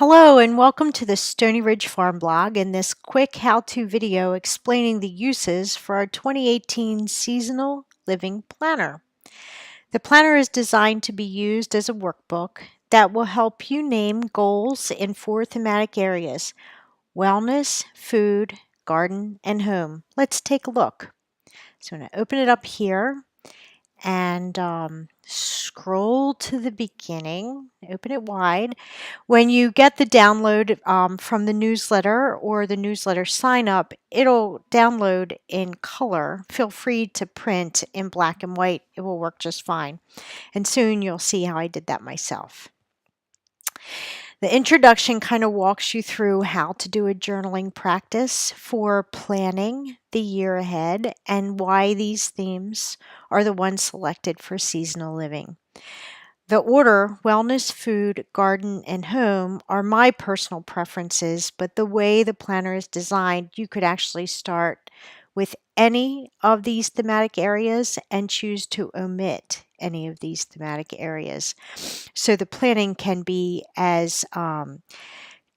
Hello and welcome to the Stony Ridge Farm blog and this quick how-to video explaining the uses for our 2018 Seasonal Living Planner. The planner is designed to be used as a workbook that will help you name goals in 4 thematic areas: wellness, food, garden, and home. Let's take a look. So I'm going to open it up here and scroll to the beginning, open it wide. When you get the download from the newsletter or the newsletter sign up, it'll download in color. Feel free to print in black and white. It will work just fine. And soon you'll see how I did that myself. The introduction kind of walks you through how to do a journaling practice for planning the year ahead and why these themes are the ones selected for seasonal living. The order, wellness, food, garden, and home, are my personal preferences, but the way the planner is designed, you could actually start with any of these thematic areas and choose to omit any of these thematic areas. So the planning can be as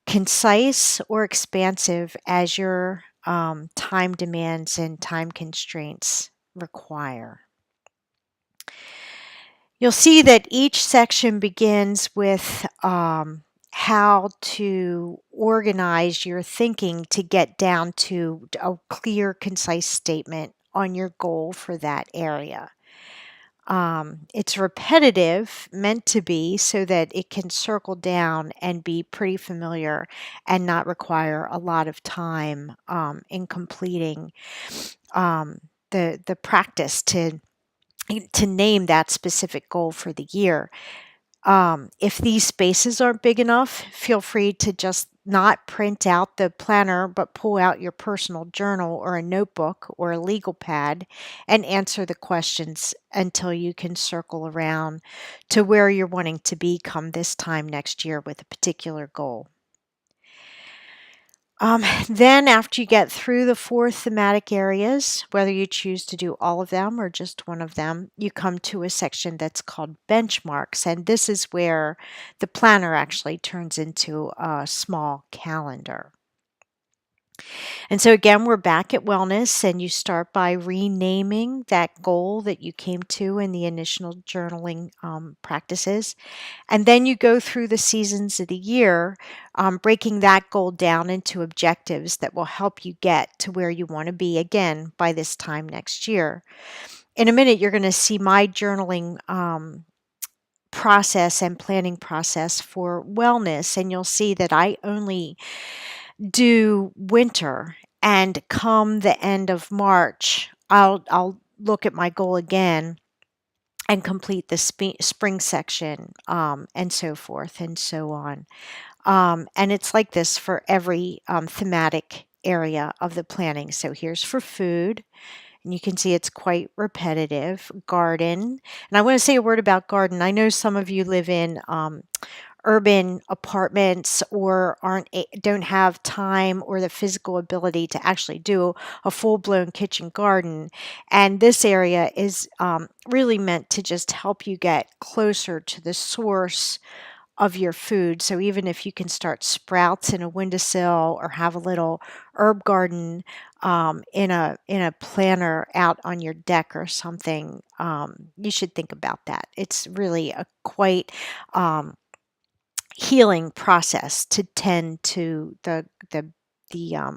concise or expansive as your time demands and time constraints require. You'll see that each section begins with how to organize your thinking to get down to a clear, concise statement on your goal for that area. It's repetitive, meant to be, so that it can circle down and be pretty familiar and not require a lot of time in completing the practice to name that specific goal for the year. If these spaces aren't big enough, feel free to just not print out the planner, but pull out your personal journal or a notebook or a legal pad and answer the questions until you can circle around to where you're wanting to be come this time next year with a particular goal. Then after you get through the 4 thematic areas, whether you choose to do all of them or just one of them, you come to a section that's called benchmarks. And this is where the planner actually turns into a small calendar. And so again, we're back at wellness, and you start by renaming that goal that you came to in the initial journaling practices. And then you go through the seasons of the year, breaking that goal down into objectives that will help you get to where you want to be again by this time next year. In a minute, you're going to see my journaling process and planning process for wellness, and you'll see that I only do winter, and come the end of March, I'll look at my goal again and complete the spring section, and so forth and so on. And it's like this for every thematic area of the planning. So here's for food. And you can see it's quite repetitive. Garden. And I want to say a word about garden. I know some of you live in urban apartments or don't have time or the physical ability to actually do a full-blown kitchen garden. And this area is really meant to just help you get closer to the source of your food. So even if you can start sprouts in a windowsill or have a little herb garden in a planter out on your deck or something, you should think about that. It's really a quite healing process to tend to the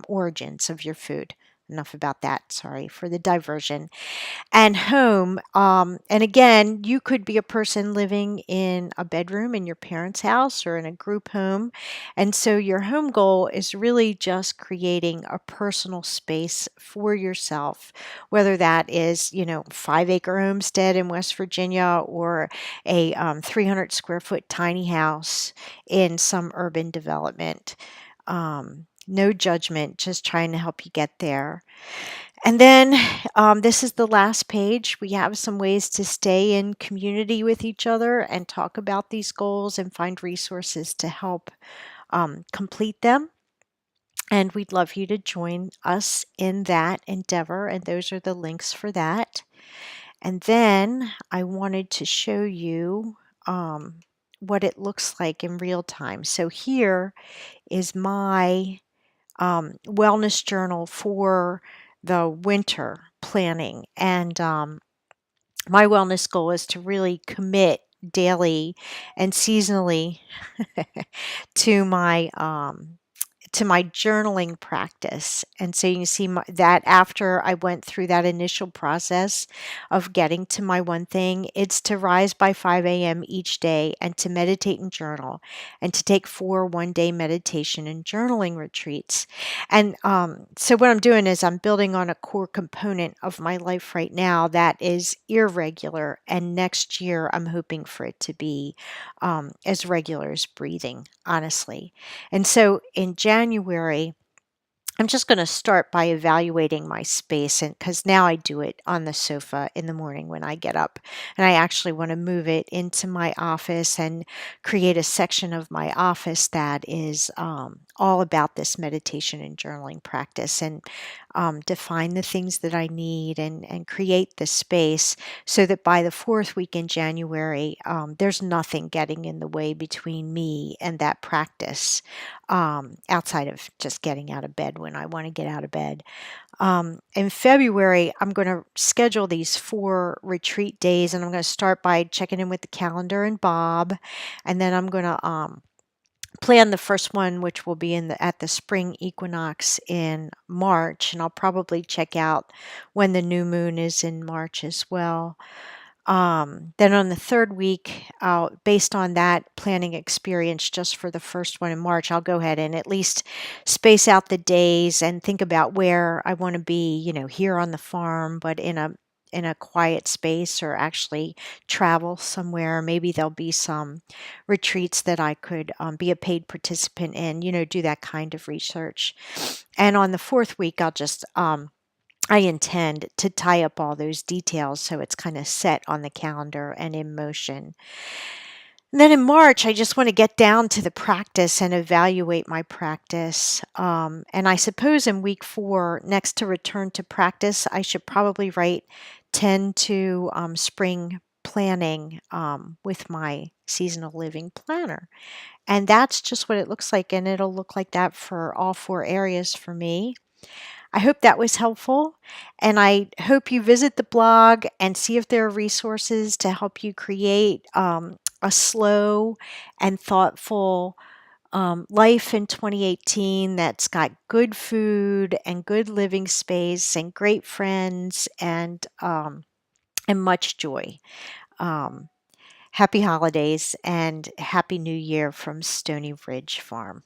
origins of your food. Enough about that. Sorry for the diversion. And home. And again, you could be a person living in a bedroom in your parents' house or in a group home. And so your home goal is really just creating a personal space for yourself, whether that is, 5-acre homestead in West Virginia or a 300 square foot tiny house in some urban development. No judgment, just trying to help you get there. And then this is the last page. We have some ways to stay in community with each other and talk about these goals and find resources to help complete them. And we'd love you to join us in that endeavor. And those are the links for that. And then I wanted to show you what it looks like in real time. So here is my wellness journal for the winter planning. And my wellness goal is to really commit daily and seasonally to my journaling practice. And so you can see that after I went through that initial process of getting to my one thing, it's to rise by 5 a.m. each day and to meditate and journal and to take 4 one-day meditation and journaling retreats. And so what I'm doing is I'm building on a core component of my life right now that is irregular. And next year, I'm hoping for it to be as regular as breathing, honestly. And so in January, I'm just going to start by evaluating my space, and because now I do it on the sofa in the morning when I get up, and I actually want to move it into my office and create a section of my office that is all about this meditation and journaling practice, and define the things that I need, and create the space so that by the fourth week in January, there's nothing getting in the way between me and that practice, outside of just getting out of bed when I want to get out of bed. In February, I'm going to schedule these 4 retreat days, and I'm going to start by checking in with the calendar and Bob, and then I'm going to plan the first one, which will be at the spring equinox in March, and I'll probably check out when the new moon is in March as well. Then on the third week, based on that planning experience just for the first one in March, I'll go ahead and at least space out the days and think about where I want to be, here on the farm, but in a quiet space, or actually travel somewhere. Maybe there'll be some retreats that I could be a paid participant in, do that kind of research. And on the fourth week, I intend to tie up all those details so it's kind of set on the calendar and in motion. And then in March, I just want to get down to the practice and evaluate my practice. And I suppose in week 4, next to return to practice, I should probably write 10 to spring planning with my seasonal living planner. And that's just what it looks like. And it'll look like that for all 4 areas for me. I hope that was helpful, and I hope you visit the blog and see if there are resources to help you create a slow and thoughtful life in 2018 that's got good food and good living space and great friends and much joy. Um, Happy holidays and happy new year from Stony Ridge Farm.